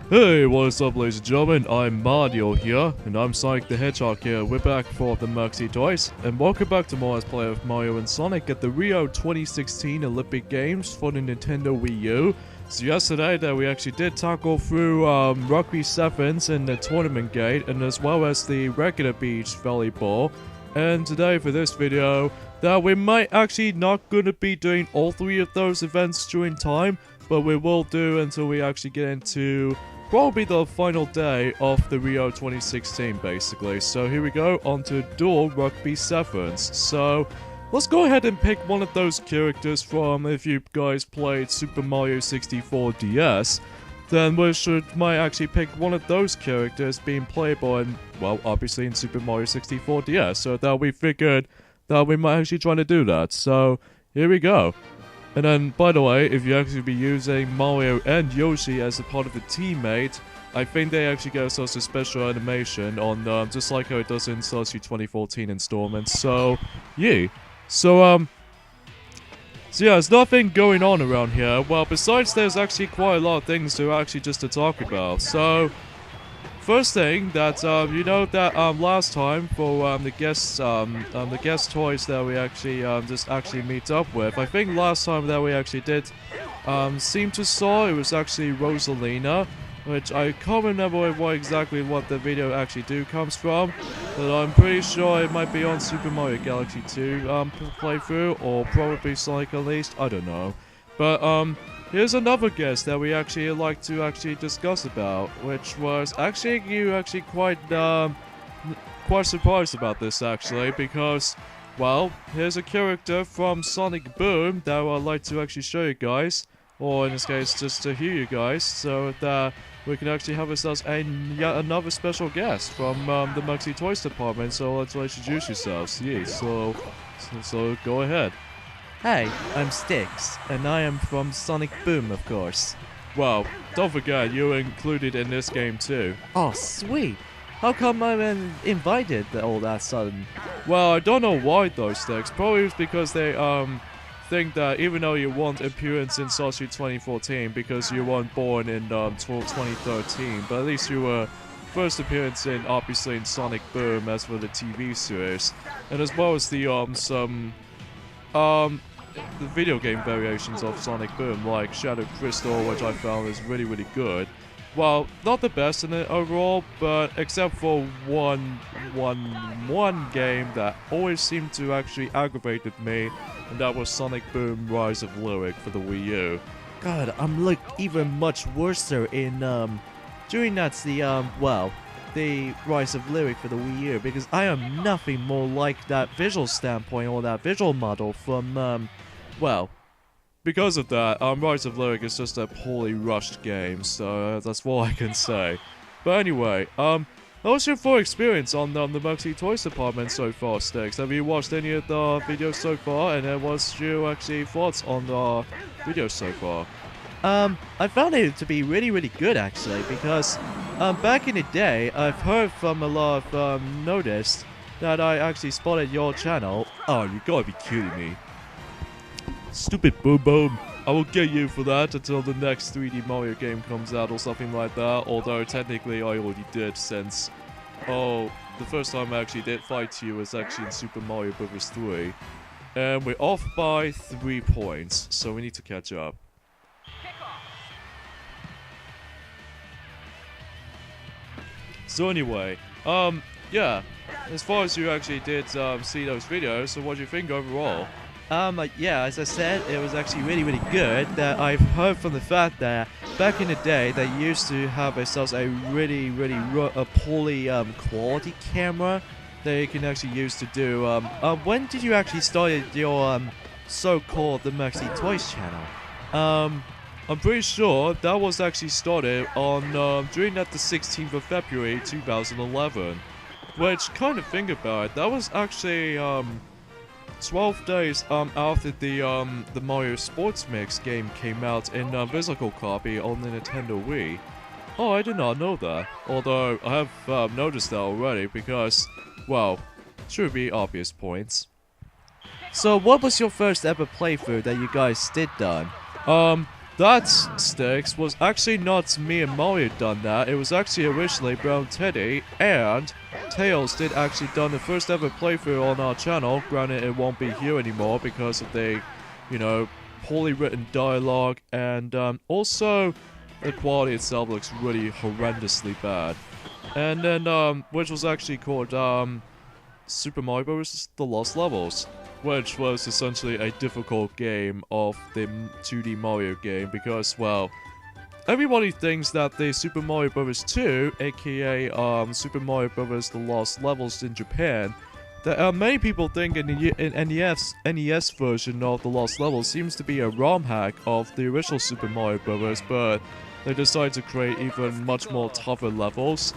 Hey, what's up ladies and gentlemen, I'm Mario here, and I'm Sonic the Hedgehog here. We're back for the Maxi Toys, and welcome back to more Let's Play of Mario and Sonic at the Rio 2016 Olympic Games for the Nintendo Wii U. So yesterday that we actually did tackle through Rugby 7s in the tournament gate, and as well as the regular beach volleyball. And today for this video, that we might actually not gonna be doing all three of those events during time, but we will do until we actually get into probably the final day of the Rio 2016 basically. So here we go, on to Duel Rugby 7s. So let's go ahead and pick one of those characters from, if you guys played Super Mario 64 DS, then we might actually pick one of those characters being playable in, well, obviously in Super Mario 64 DS. So that we figured that we might actually try to do that. So here we go. And then, by the way, if you actually be using Mario and Yoshi as a part of the teammate, I think they actually get us a special animation on, just like how it does in Celsius 2014 installments. So, yeah. So yeah, there's nothing going on around here. Well, besides there's actually quite a lot of things to talk about. So, first thing that you know that last time for the guest toys that we actually just meet up with. I think last time that we actually did seem to saw it was actually Rosalina, which I can't remember what the video actually comes from, but I'm pretty sure it might be on Super Mario Galaxy 2 playthrough, or probably Sonic Unleashed, I don't know. But here's another guest that we actually like to discuss about, which was actually quite surprised about this actually, because, well, here's a character from Sonic Boom that I'd like to actually show you guys, or in this case just to hear you guys, so that we can actually have ourselves yet another special guest from the Maxi Toys department. So let's introduce yourselves. Yeah, so go ahead. Hi, I'm Styx, and I am from Sonic Boom, of course. Wow, don't forget, you're included in this game too. Oh, sweet! How come I'm invited all that sudden? Well, I don't know why though, Styx. Probably it's because they think that even though you want appearance in Celsius 2014 because you weren't born in 2013, but at least you were first appearance obviously in Sonic Boom as for the TV series, and as well as the the video game variations of Sonic Boom, like Shadow Crystal, which I found is really good. Well, not the best in it overall, but except for one game that always seemed to actually aggravated me, and that was Sonic Boom Rise of Lyric for the Wii U. God, I'm like even much worse in during the Rise of Lyric for the Wii U, because I am nothing more like that visual standpoint or that visual model from well. Because of that, Rise of Lyric is just a poorly rushed game, so that's all I can say. But anyway, how was your full experience on the Maxi Toys department so far, Styx? Have you watched any of the videos so far, and then what's your thoughts on the videos so far? I found it to be really good actually, because back in the day, I've heard from a lot of noticed that I actually spotted your channel. Oh, you gotta be kidding me. Stupid Boom Boom. I will get you for that until the next 3D Mario game comes out or something like that, although technically I already did, since, the first time I actually did fight you was actually in Super Mario Bros. 3. And we're off by 3 points, so we need to catch up. So anyway, yeah, as far as you actually did see those videos, so what do you think overall? Yeah, as I said, it was actually really good. That I've heard from the fact that back in the day, they used to have themselves a really poorly quality camera that you can actually use to do. When did you actually start your so-called the Maxi Toys channel? I'm pretty sure that was actually started on during the 16th of February 2011. Which, kind of think about it, that was actually 12 days after the Mario Sports Mix game came out in physical copy on the Nintendo Wii. Oh, I did not know that. Although I have noticed that already because, well, should be obvious points. So what was your first ever playthrough that you guys did done? that sticks was actually not me and Mario done that. It was actually originally Brown Teddy and Tails did actually done the first ever playthrough on our channel. Granted, it won't be here anymore because of the, you know, poorly written dialogue, and also the quality itself looks really horrendously bad. And then which was actually called Super Mario Bros. The Lost Levels, which was essentially a difficult game of the 2D Mario game because, well, everybody thinks that the Super Mario Bros. 2, aka Super Mario Bros. The Lost Levels in Japan, that many people think in the NES version of the Lost Levels seems to be a ROM hack of the original Super Mario Bros., but they decided to create even much more tougher levels.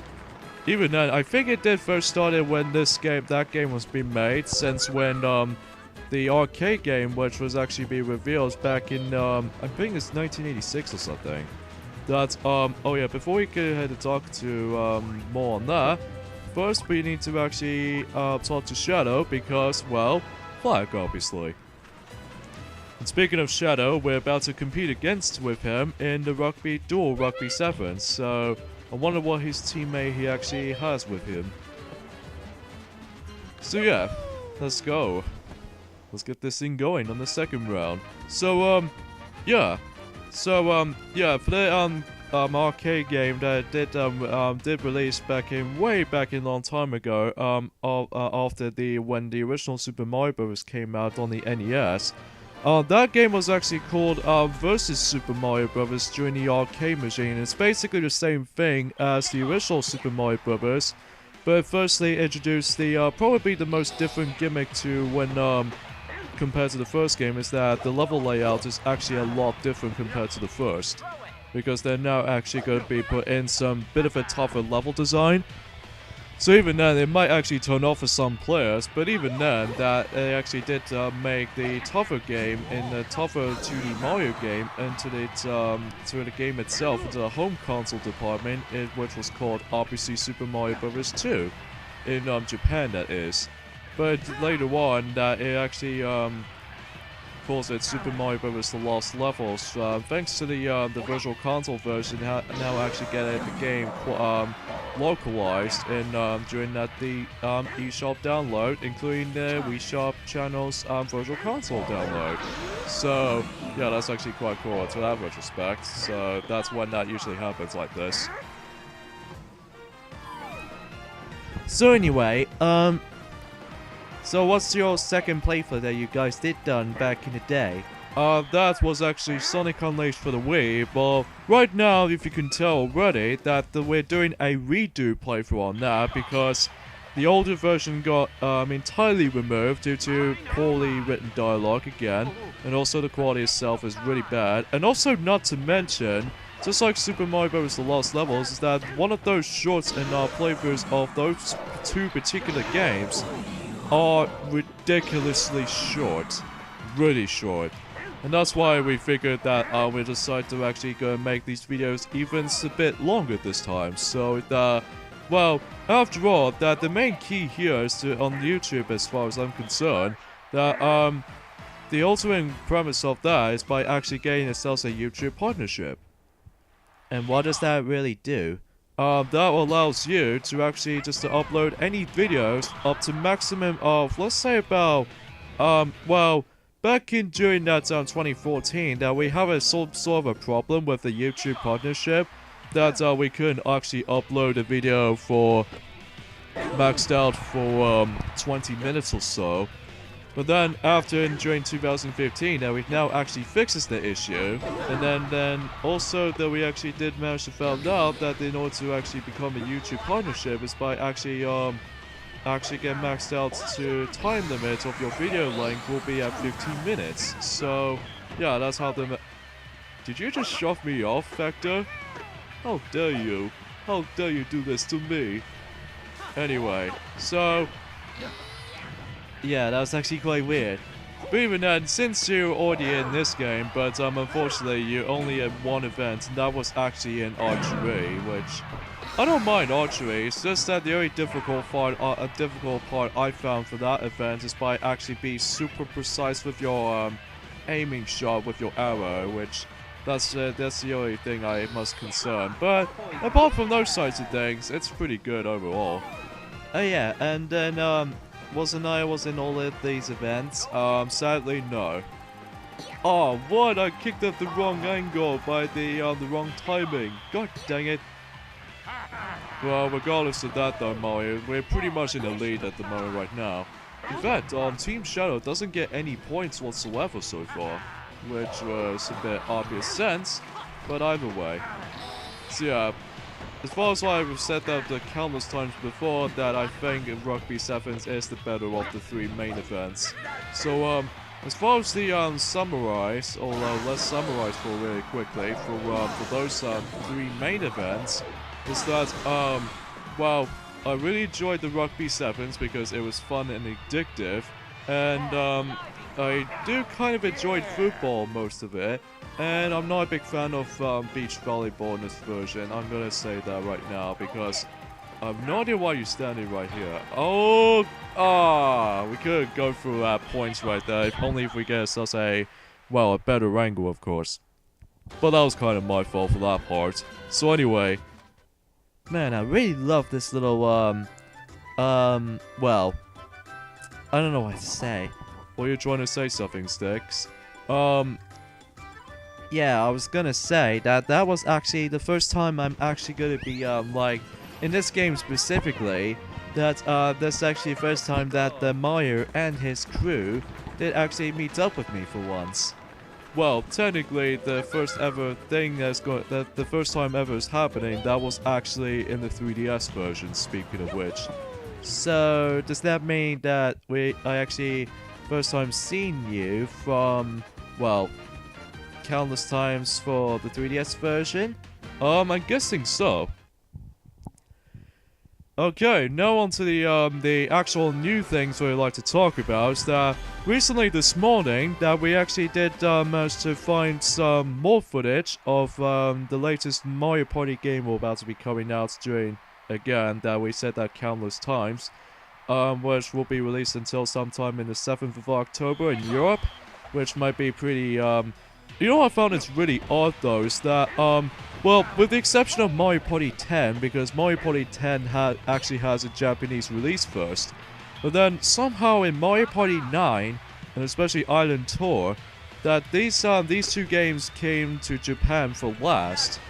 Even then, I think it did first started when that game was being made, since when the arcade game, which was actually being revealed back in I think it's 1986 or something. That's oh yeah, before we go ahead and talk to more on that, first we need to actually talk to Shadow because, well, Flag obviously. And speaking of Shadow, we're about to compete with him in the Duel Rugby 7, so I wonder what his teammate he actually has with him. So yeah, let's go. Let's get this thing going on the second round. So yeah. So yeah, for the arcade game that did release way back in a long time ago, after when the original Super Mario Bros. Came out on the NES. That game was actually called Versus Super Mario Bros. During the arcade machine. It's basically the same thing as the original Super Mario Bros. But firstly introduced the probably the most different gimmick to when compared to the first game is that the level layout is actually a lot different compared to the first, because they're now actually going to be put in some bit of a tougher level design. So even then, it might actually turn off for some players, but even then, that they actually did make the tougher game in the tougher 2D Mario game into the game itself, into the home console department, which was called obviously Super Mario Bros. 2 in Japan, that is. But later on, that it actually calls it Super Mario Bros. The Lost Levels. Thanks to the Virtual Console version, now actually get the game localized in during the eShop download, including the Wii Shop channel's Virtual Console download. So yeah, that's actually quite cool to that retrospect. So that's when that usually happens like this. So anyway, so what's your second playthrough that you guys did done back in the day? That was actually Sonic Unleashed for the Wii, but right now, if you can tell already, that we're doing a redo playthrough on that, because the older version got entirely removed due to poorly written dialogue again, and also the quality itself is really bad, and also not to mention, just like Super Mario Bros. The Lost Levels, is that one of those shorts in our playthroughs of those two particular games are ridiculously short. Really short. And that's why we figured that we decided to actually go and make these videos even a bit longer this time. So, well, after all, that the main key here is to, on YouTube as far as I'm concerned, that the ultimate premise of that is by actually getting ourselves a YouTube partnership. And what does that really do? That allows you to actually just to upload any videos up to maximum of, let's say about, well, back in during that 2014, that we have a sort of a problem with the YouTube partnership, that we couldn't actually upload a video for maxed out for 20 minutes or so. But then after during 2015, that we now actually fixes the issue, and then also that we actually did manage to find out that in order to actually become a YouTube partnership is by actually get maxed out to time limit of your video length will be at 15 minutes. So yeah, that's how the. Did you just shove me off, Vector? How dare you? How dare you do this to me? Anyway, so. Yeah, that was actually quite weird. But even then, since you're already in this game, but unfortunately you only had one event, and that was actually in archery, which I don't mind archery. It's just that the only difficult part I found for that event is by actually being super precise with your aiming shot with your arrow, which That's the only thing I must concern. But apart from those sides of things, it's pretty good overall. Oh yeah, and then wasn't I was in all of these events? Sadly, no. Oh, what? I kicked at the wrong angle by the wrong timing. God dang it. Well, regardless of that though, Mario, we're pretty much in the lead at the moment right now. In fact, Team Shadow doesn't get any points whatsoever so far, which was a bit obvious sense, but either way. So yeah, as far as I've said that the countless times before, that I think Rugby Sevens is the better of the three main events. So as far as the summarize, or let's summarize for really quickly for those three main events, is that well, I really enjoyed the Rugby Sevens because it was fun and addictive, and I do kind of enjoy football most of it, and I'm not a big fan of beach volleyball in this version. I'm gonna say that right now because I have no idea why you're standing right here. Oh, we could go through points right there, if only if we get ourselves a better angle, of course. But that was kind of my fault for that part. So anyway. Man, I really love this little, well, I don't know what to say. Well, you're trying to say something, Sticks. Yeah, I was gonna say that was actually the first time I'm actually gonna be, like, in this game specifically, that, that's actually the first time that the Mario and his crew did actually meet up with me for once. Well, technically, the first ever thing the first time ever is happening, that was actually in the 3DS version, speaking of which. So, does that mean that I actually first time seen you from, well, countless times for the 3DS version? I'm guessing so. Okay, now on to the actual new things we'd like to talk about. That recently this morning that we actually did manage to find some more footage of the latest Mario Party game we're about to be coming out during, again, that we said that countless times, which will be released until sometime in the 7th of October in Europe, which might be pretty, you know what I found it's really odd though, is that, well, with the exception of Mario Party 10, because Mario Party 10 actually has a Japanese release first, but then somehow in Mario Party 9, and especially Island Tour, that these two games came to Japan for last.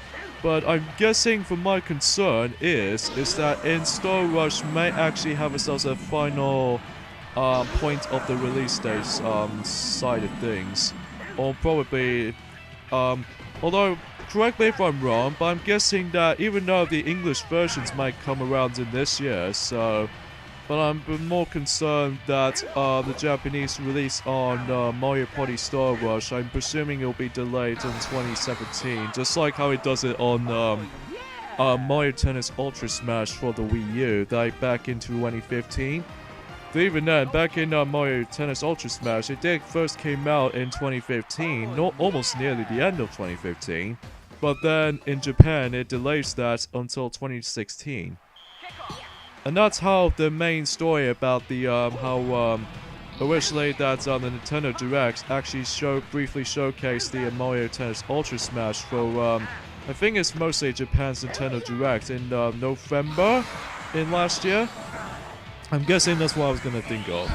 But I'm guessing for my concern is that in Star Rush may actually have ourselves a final point of the release date side of things. Or probably, although, correct me if I'm wrong, but I'm guessing that even though the English versions might come around in this year, so... But I'm more concerned that the Japanese release on Mario Party Star Rush, I'm presuming it'll be delayed in 2017, just like how it does it on Mario Tennis Ultra Smash for the Wii U, like back in 2015. But even then, back in Mario Tennis Ultra Smash, it did first came out in 2015, almost nearly the end of 2015. But then, in Japan, it delays that until 2016. And that's how the main story about the, originally that the Nintendo Direct actually briefly showcased the Mario Tennis Ultra Smash for, I think it's mostly Japan's Nintendo Direct in November in last year. I'm guessing that's what I was gonna think of.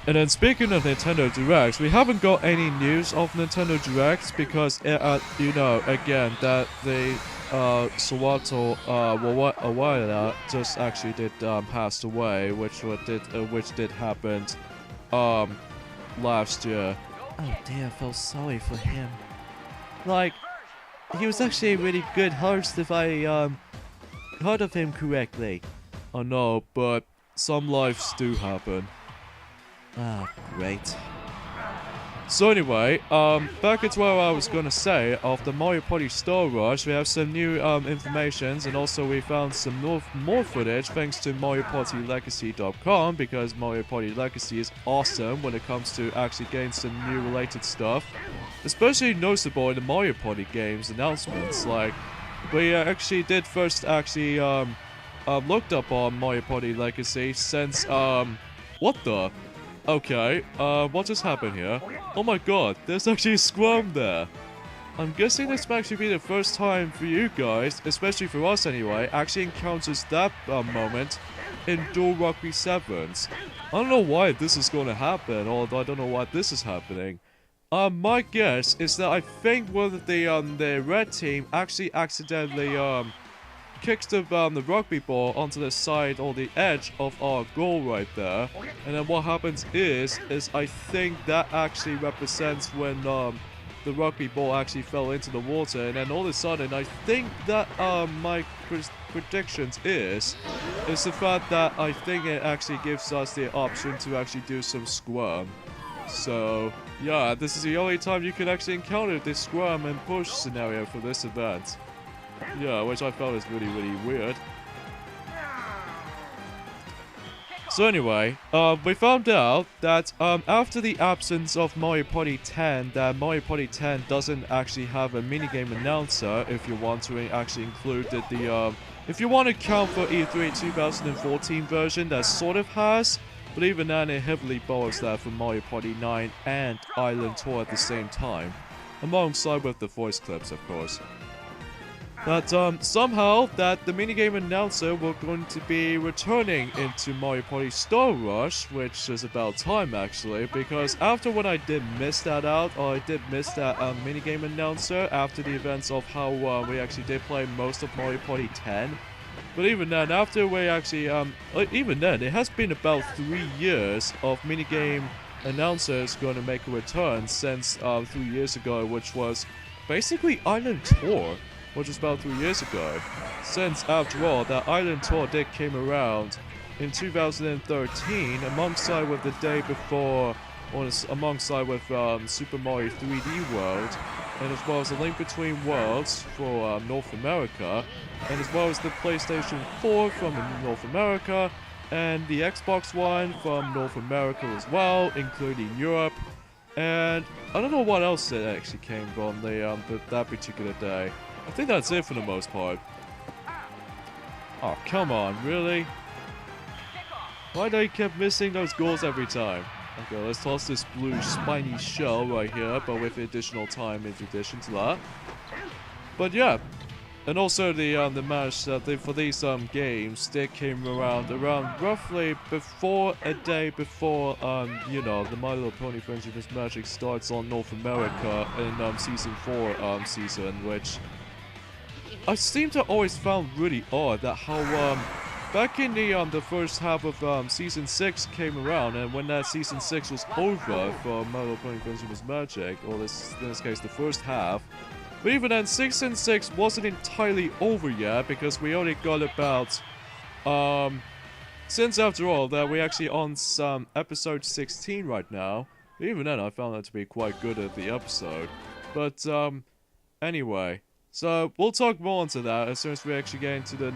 And then speaking of Nintendo Directs, we haven't got any news of Nintendo Directs because, you know, again, that the Sawato Awada just actually did passed away, which did happen last year. Oh dear, I felt sorry for him. Like, he was actually a really good host if I heard of him correctly. I know, but some lives do happen. Ah, great. So anyway, back into what I was gonna say, after Mario Party Star Rush, we have some new informations, and also we found some more footage thanks to MarioPartyLegacy.com, because Mario Party Legacy is awesome when it comes to actually getting some new related stuff. Especially noticeable in the Mario Party games announcements, like, we actually did first actually looked up on Mario Party Legacy since, what the? Okay, what just happened here? Oh my god, there's actually a scrum there. I'm guessing this might actually be the first time for you guys, especially for us anyway, actually encounters that moment in Duel Rugby 7s. I don't know why this is going to happen, or I don't know why this is happening. My guess is that I think one of the red team actually accidentally, kicks the rugby ball onto the side or the edge of our goal right there. And then what happens is I think that actually represents when, the rugby ball actually fell into the water. And then all of a sudden, I think that, my predictions is the fact that I think it actually gives us the option to actually do some scrum. So, yeah, this is the only time you can actually encounter this scrum and push scenario for this event. Yeah, which I found is really, really weird. So anyway, we found out that after the absence of Mario Party 10, that Mario Party 10 doesn't actually have a minigame announcer if you want to actually include if you want to count for E3 2014 version that sort of has. But even then, it heavily borrows that from Mario Party 9 and Island Tour at the same time, alongside with the voice clips, of course. But somehow, that the minigame announcer will going to be returning into Mario Party Star Rush, which is about time actually, because after when I did miss that out, or I did miss that minigame announcer after the events of how we actually did play most of Mario Party 10. But even then, after we actually, even then, it has been about 3 years of minigame announcers going to make a return since 3 years ago, which was basically Island Tour, which was about 3 years ago. Since, after all, that Island Tour did came around in 2013, alongside with the day before, or alongside with Super Mario 3D World, and as well as A Link Between Worlds for North America, and as well as the PlayStation 4 from North America, and the Xbox One from North America as well, including Europe, and I don't know what else it actually came from that particular day. I think that's it for the most part. Oh, come on, really? Why do I keep missing those goals every time? Okay, let's toss this blue spiny shell right here, but with additional time in addition to that. But yeah, and also the match for these games, they came around roughly a day before you know, the My Little Pony Friendship is Magic starts on North America in season 4 season, which I seem to always found really odd that how back in the first half of season 6 came around, and when that season 6 was over for My Little Pony Friendship is Magic, or in this case the first half. But even then, season 6 wasn't entirely over yet, because we only got about, since after all, that we're actually on some episode 16 right now. Even then, I found that to be quite good at the episode. But, anyway. So, we'll talk more into that as soon as we actually get into the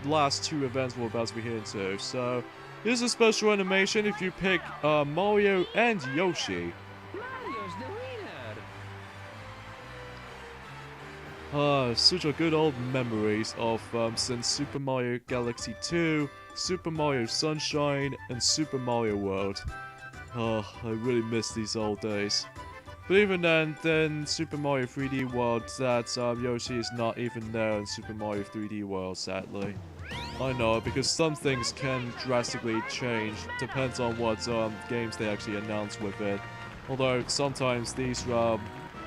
last 2 events we're about to be hitting to. So, here's a special animation if you pick, Mario and Yoshi. Such a good old memories of since Super Mario Galaxy 2, Super Mario Sunshine, and Super Mario World. I really miss these old days. But even then Super Mario 3D World, that Yoshi is not even there in Super Mario 3D World, sadly. I know, because some things can drastically change, depends on what games they actually announce with it. Although sometimes these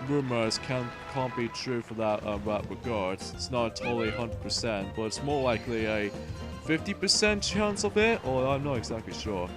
rumors can't be true for that regard. It's not totally 100%, but it's more likely a 50% chance of it, or I'm not exactly sure.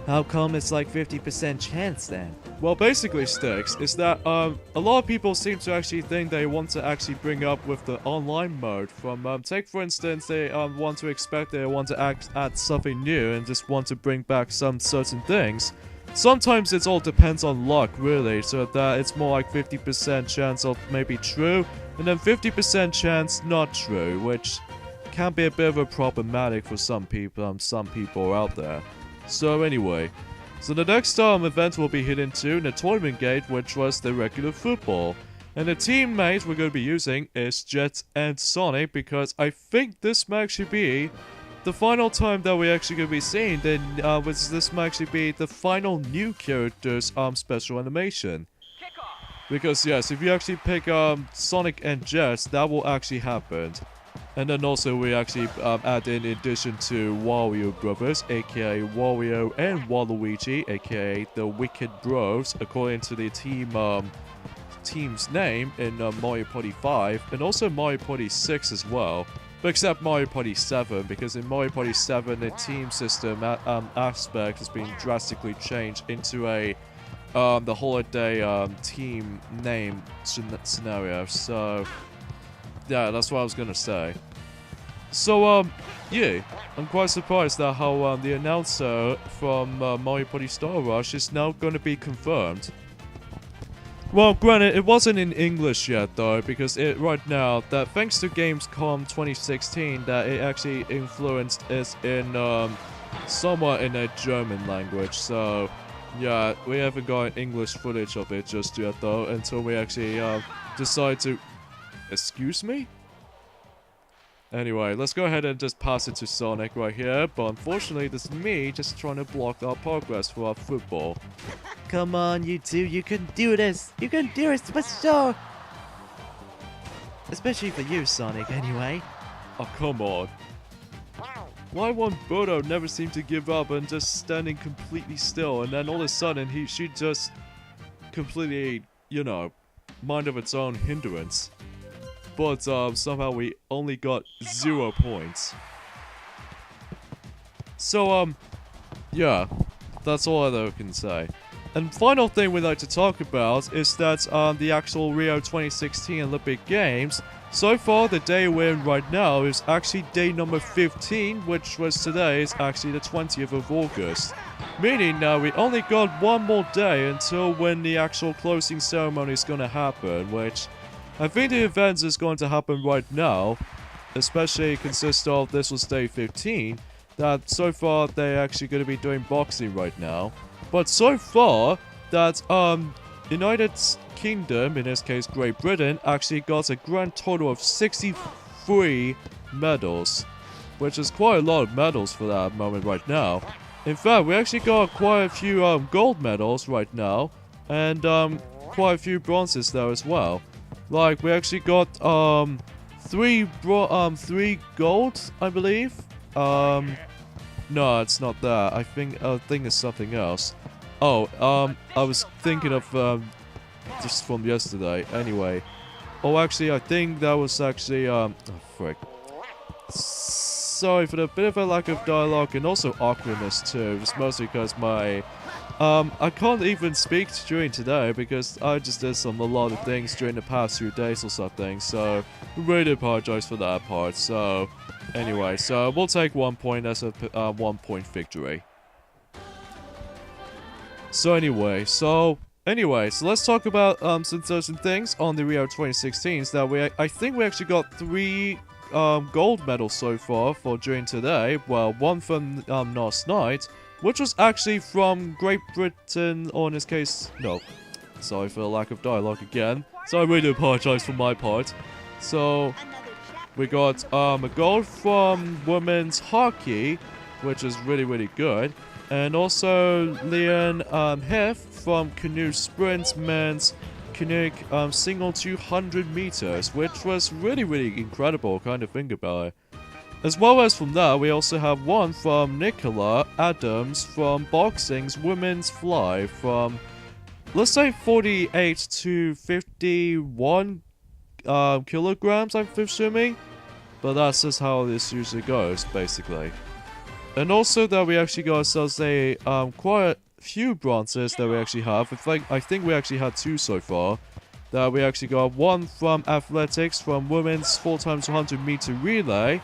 How come it's like 50% chance then? Well, basically, Sticks, is that a lot of people seem to actually think they want to actually bring up with the online mode from, take for instance, they want to add something new and just want to bring back some certain things. Sometimes it all depends on luck, really, so that it's more like 50% chance of maybe true, and then 50% chance not true, which can be a bit of a problematic for some people out there. So anyway, so the next event we'll be hitting to in the tournament gate, which was the regular football. And the teammate we're going to be using is Jet and Sonic, because I think this might actually be the final time that we're actually going to be seeing, then this might actually be the final new character's special animation. Because yes, if you actually pick Sonic and Jets, that will actually happen. And then also we actually add in addition to Wario Brothers, aka Wario and Waluigi, aka the Wicked Bros, according to the team's name in Mario Party 5, and also Mario Party 6 as well. But except Mario Party 7, because in Mario Party 7 the team system aspect has been drastically changed into a the holiday team name scenario. So yeah, that's what I was gonna say. So yeah, I'm quite surprised at how the announcer from Mario Party Star Rush is now gonna be confirmed. Well, granted, it wasn't in English yet though, because right now that thanks to Gamescom 2016 that it actually influenced is in somewhat in a German language. So yeah, we haven't got English footage of it just yet though, until we actually decide to. Excuse me? Anyway, let's go ahead and just pass it to Sonic right here, but unfortunately this is me just trying to block our progress for our football. Come on, you two, you can do this! You can do it for sure! Especially for you, Sonic, anyway. Oh, come on. Why won't Birdo never seem to give up and just standing completely still, and then all of a sudden she just completely, you know, mind of its own hindrance. But somehow we only got 0 points. So yeah, that's all I can say. And final thing we'd like to talk about is that the actual Rio 2016 Olympic Games, so far the day we're in right now is actually day number 15, which was today, is actually the 20th of August. Meaning now we only got one more day until when the actual closing ceremony is gonna happen, which I think the event is going to happen right now, especially consist of this was day 15, that so far they're actually going to be doing boxing right now. But so far that United Kingdom, in this case Great Britain, actually got a grand total of 63 medals, which is quite a lot of medals for that moment right now. In fact, we actually got quite a few gold medals right now, and quite a few bronzes there as well. Like, we actually got, 3 gold, I believe. No, it's not that. I think it's something else. Oh, I was thinking of, just from yesterday. Anyway. Oh, actually, I think that was actually, oh, frick. Sorry for the bit of a lack of dialogue and also awkwardness, too. It's mostly because my... I can't even speak during today because I just did a lot of things during the past few days or something, so I really apologize for that part. So anyway, so we'll take 1 point as a 1 point victory. So anyway, so let's talk about some certain things on the Rio 2016s that I think we actually got 3 gold medals so far for during today. Well, 1 from last night, which was actually from Great Britain, or in this case, no. Sorry for the lack of dialogue again. So I really apologize for my part. So, we got a gold from women's hockey, which is really, really good. And also Leon Hef from canoe sprint men's canoe single 200 meters, which was really, really incredible, kind of think about it. As well as from that, we also have 1 from Nicola Adams from boxing's women's fly from, let's say, 48 to 51 kilograms, I'm assuming. But that's just how this usually goes, basically. And also that we actually got ourselves a quite a few bronzes that we actually have. I think we actually had 2 so far. That we actually got 1 from athletics from women's 4x100 meter relay,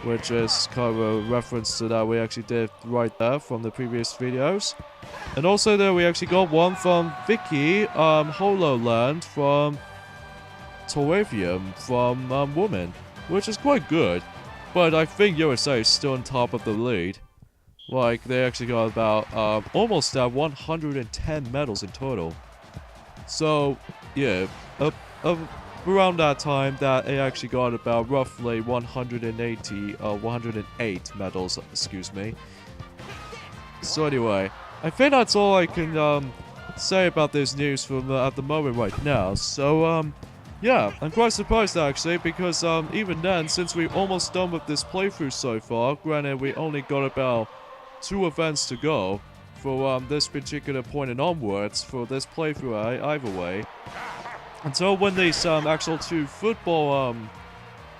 which is kind of a reference to that we actually did right there from the previous videos. And also there we actually got 1 from Vicky HoloLand from Toravium from women, which is quite good. But I think USA is still on top of the lead. Like, they actually got about almost 110 medals in total. So yeah, around that time that it actually got about roughly 108 medals, excuse me. So anyway, I think that's all I can say about this news from at the moment right now. So, yeah, I'm quite surprised actually, because even then, since we're almost done with this playthrough so far, granted we only got about 2 events to go for this particular point and onwards for this playthrough either way. Until when these actual 2 football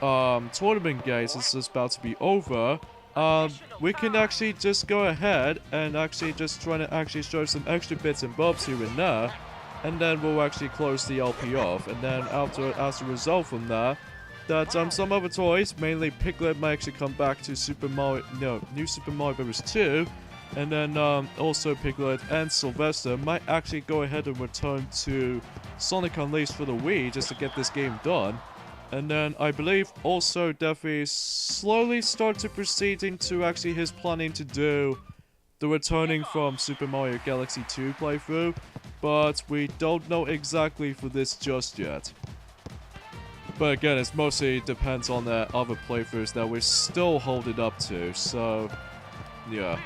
tournament games is just about to be over, we can actually just go ahead and actually just try to actually show some extra bits and bobs here and there, and then we'll actually close the LP off. And then as a result from that some other toys, mainly Piglet, might actually come back to New Super Mario Bros. 2, and then also Piglet and Sylvester might actually go ahead and return to Sonic Unleashed for the Wii just to get this game done. And then I believe also Duffy slowly start to proceed into actually his planning to do the returning from Super Mario Galaxy 2 playthrough, but we don't know exactly for this just yet. But again, it mostly depends on the other playthroughs that we're still holding up to, so yeah.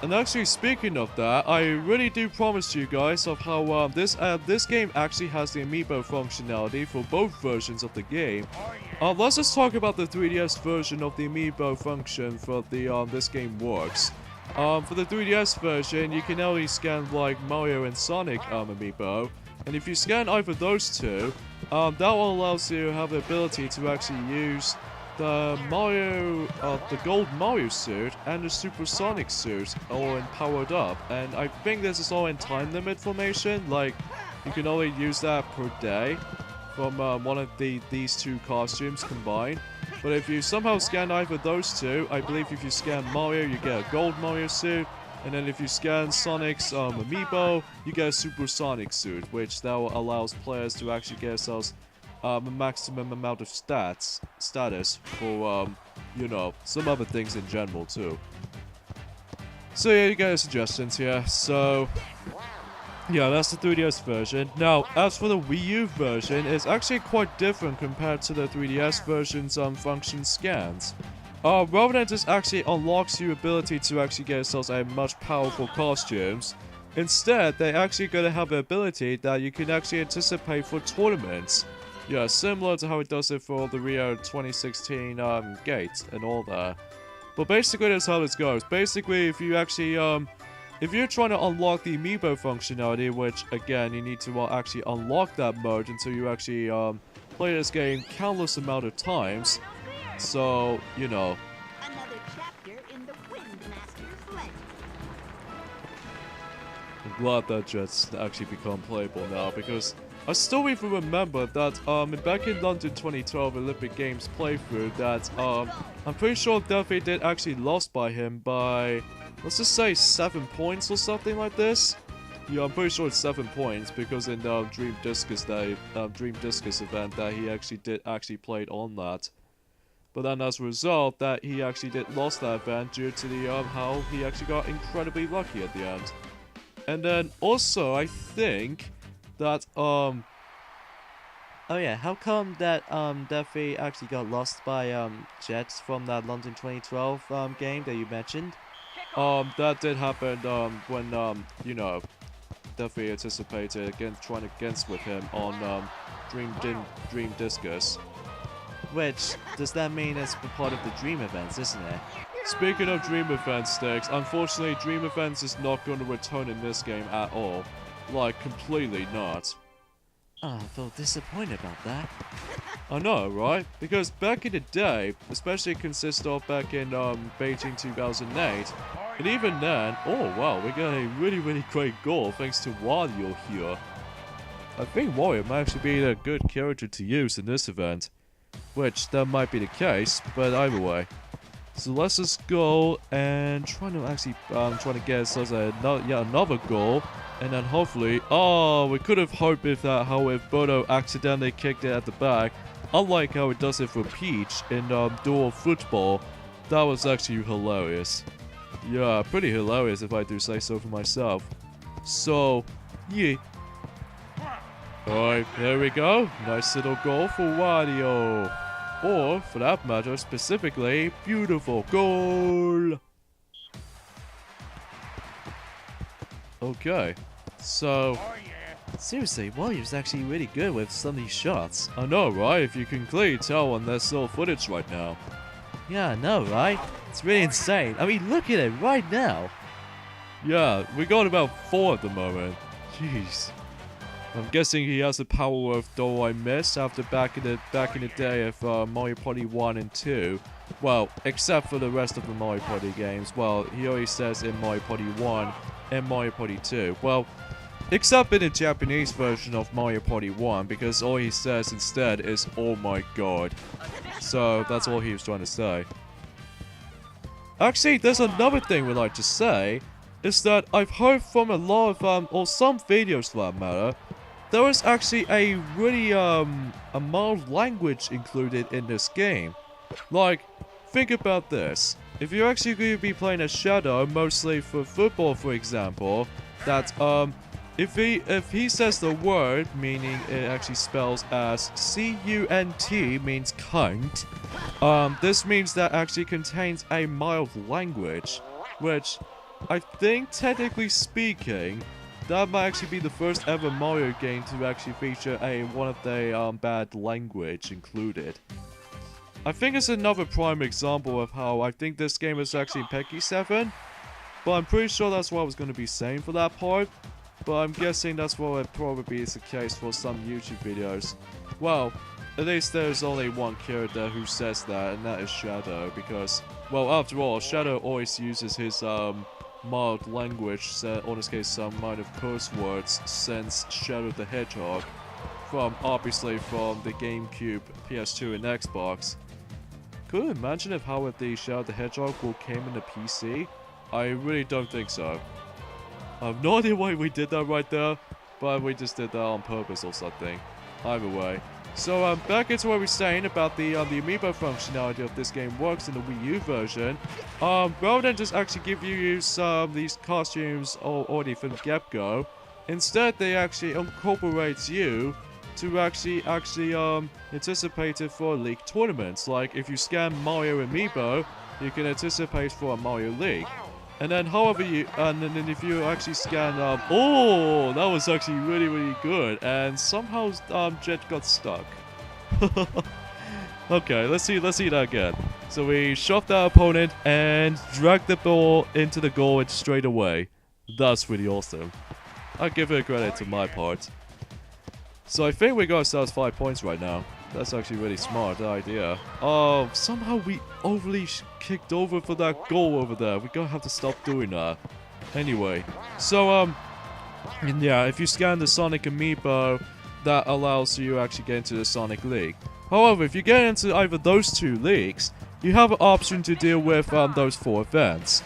And actually, speaking of that, I really do promise you guys of how this game actually has the amiibo functionality for both versions of the game. Let's just talk about the 3DS version of the amiibo function for the this game works. For the 3DS version, you can only scan like Mario and Sonic amiibo, and if you scan either those two, that will allow you to have the ability to actually use the gold Mario suit and the Super Sonic suit all powered up. And I think this is all in time limit formation, like you can only use that per day from one of these 2 costumes combined. But if you somehow scan either those 2, I believe if you scan Mario, you get a gold Mario suit, and then if you scan Sonic's amiibo, you get a Super Sonic suit, which now allows players to actually get themselves a maximum amount of status for, you know, some other things in general too. So yeah, you get suggestions here. So yeah, that's the 3DS version. Now, as for the Wii U version, it's actually quite different compared to the 3DS version's function scans. Rather than just actually unlocks your ability to actually get yourselves a much powerful costumes, instead they actually gonna have the ability that you can actually anticipate for tournaments. Yeah, similar to how it does it for the Rio 2016 gate and all that. But basically that's how this goes. Basically, if you actually if you're trying to unlock the amiibo functionality, which again you need to actually unlock that mode until you actually play this game countless amount of times. So, you know. Another chapter in the Windmaster's legend. I'm glad that just actually become playable now, because I still even remember that back in London 2012 Olympic Games playthrough that I'm pretty sure Duffy did actually lost by him by, let's just say 7 points or something like this. Yeah, I'm pretty sure it's 7 points, because in the Dream Discus event that he actually did played on that. But then as a result, that he actually did lost that event due to the how he actually got incredibly lucky at the end. And then also I think that oh yeah, how come that Duffy actually got lost by Jets from that London 2012 game that you mentioned? That did happen when you know, Duffy anticipated trying against with him on Dream Discus. Which, does that mean it's part of the Dream events, isn't it? Speaking of Dream events, Sticks, unfortunately Dream events is not going to return in this game at all. Like, completely not. Oh, I feel disappointed about that. I know, right? Because back in the day, especially consist of back in Beijing 2008, and even then, oh wow, we got a really great goal thanks to Wario here. I think Wario might actually be a good character to use in this event. Which, that might be the case, but either way. So let's just go and try to actually try to get ourselves another goal, and then hopefully, oh, we could have hoped if Bodo accidentally kicked it at the back, unlike how it does it for Peach in Duel football. That was actually hilarious. Yeah, pretty hilarious if I do say so for myself. So, yeah. Alright, there we go. Nice little goal for Wario. Or, for that matter, specifically, beautiful goal. Okay. So, seriously, Mario's actually really good with some of these shots. I know, right? If you can clearly tell on their still footage right now. Yeah, I know, right? It's really insane. I mean, look at it right now. Yeah, we got about 4 at the moment. Jeez. I'm guessing he has the power of "Do I Miss" after back in the day of Mario Party 1 and 2. Well, except for the rest of the Mario Party games. Well, he always says in Mario Party 1 and Mario Party 2. Well, except in the Japanese version of Mario Party 1, because all he says instead is "Oh my god." So that's all he was trying to say. Actually, there's another thing we'd like to say, is that I've heard from a lot of, or some videos for that matter, there is actually a really, a mild language included in this game. Like, think about this. If you're actually going to be playing a Shadow, mostly for football for example, that, if he says the word, meaning it actually spells as C-U-N-T, means cunt, this means that actually contains a mild language, which I think, technically speaking, that might actually be the first ever Mario game to actually feature one of the bad language included. I think it's another prime example of how I think this game is actually PEGI 7, but I'm pretty sure that's what I was going to be saying for that part. But I'm guessing that's what it probably is the case for some YouTube videos. Well, at least there's only one character who says that, and that is Shadow, because, well, after all, Shadow always uses his mild language, or in this case some kind of curse words, since Shadow the Hedgehog, obviously from the GameCube, PS2 and Xbox. Could you imagine if how the Shadow the Hedgehog came in the PC? I really don't think so. I have no idea why we did that right there, but we just did that on purpose or something. Either way. So, back into what we were saying about the amiibo functionality of this game works in the Wii U version. Rather than just actually give you these costumes already from the get-go, instead they actually incorporate you to actually anticipate it for League tournaments. Like, if you scan Mario amiibo, you can anticipate for a Mario League. And then, however, then if you actually scan, oh, that was actually really, really good. And somehow, Jet got stuck. Okay, let's see that again. So we shoved our opponent and dragged the ball into the goal straight away. That's really awesome. I give it credit to my part. So I think we got ourselves 5 points right now. That's actually really smart idea. Oh, somehow we overly kicked over for that goal over there. We're gonna have to stop doing that. Anyway, so, yeah, if you scan the Sonic Amiibo, that allows you to actually get into the Sonic League. However, if you get into either those 2 leagues, you have an option to deal with those 4 events.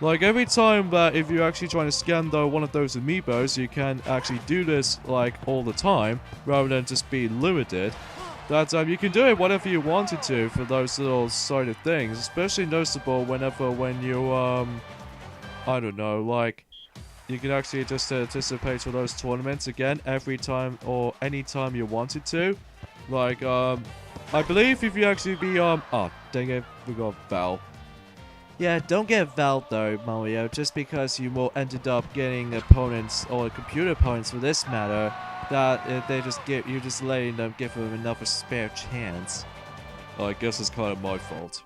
Like, every time that if you're actually trying to scan one of those Amiibos, you can actually do this, like, all the time, rather than just be limited. That you can do it whatever you wanted to for those little sort of things, especially noticeable when you, I don't know, like, you can actually just anticipate for those tournaments again every time or any time you wanted to. Like, I believe if you actually be, oh, dang it, we got Val. Yeah, don't get Val though, Mario, just because you will ended up getting opponents, or computer opponents for this matter, that they just you're just letting them give them another spare chance. I guess it's kind of my fault.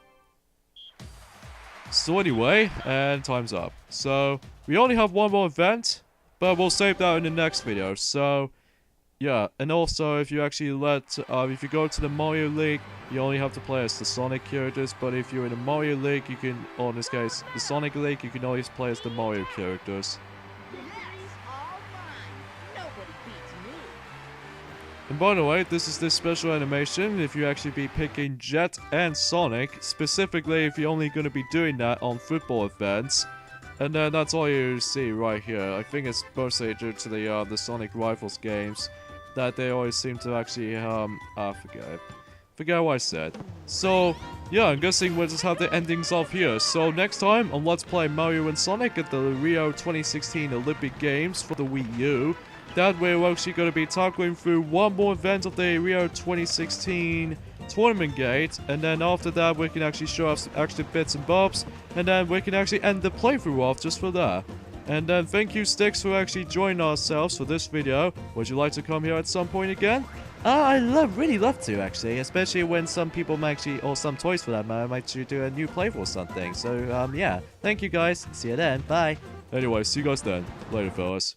So anyway, and time's up. So, we only have one more event, but we'll save that in the next video. So, yeah, and also if you actually if you go to the Mario League, you only have to play as the Sonic characters, but if you're in the Mario League, you can, or in this case, the Sonic League, you can always play as the Mario characters. And by the way, this is this special animation if you actually be picking Jet and Sonic, specifically if you're only going to be doing that on football events. And then that's all you see right here. I think it's mostly due to the Sonic Rivals games that they always seem to actually, forget what I said. So, yeah, I'm guessing we'll just have the endings off here. So next time on Let's Play Mario and Sonic at the Rio 2016 Olympic Games for the Wii U, that we're actually going to be tackling through one more event of the Rio 2016 Tournament Gate, and then after that we can actually show off some extra bits and bobs, and then we can actually end the playthrough off just for that. And then thank you, Sticks, for actually joining ourselves for this video. Would you like to come here at some point again? I really love to, actually, especially when some people might actually, or some toys for that matter, might actually do a new playthrough or something. So, yeah, thank you guys. See you then. Bye. Anyway, see you guys then. Later, fellas.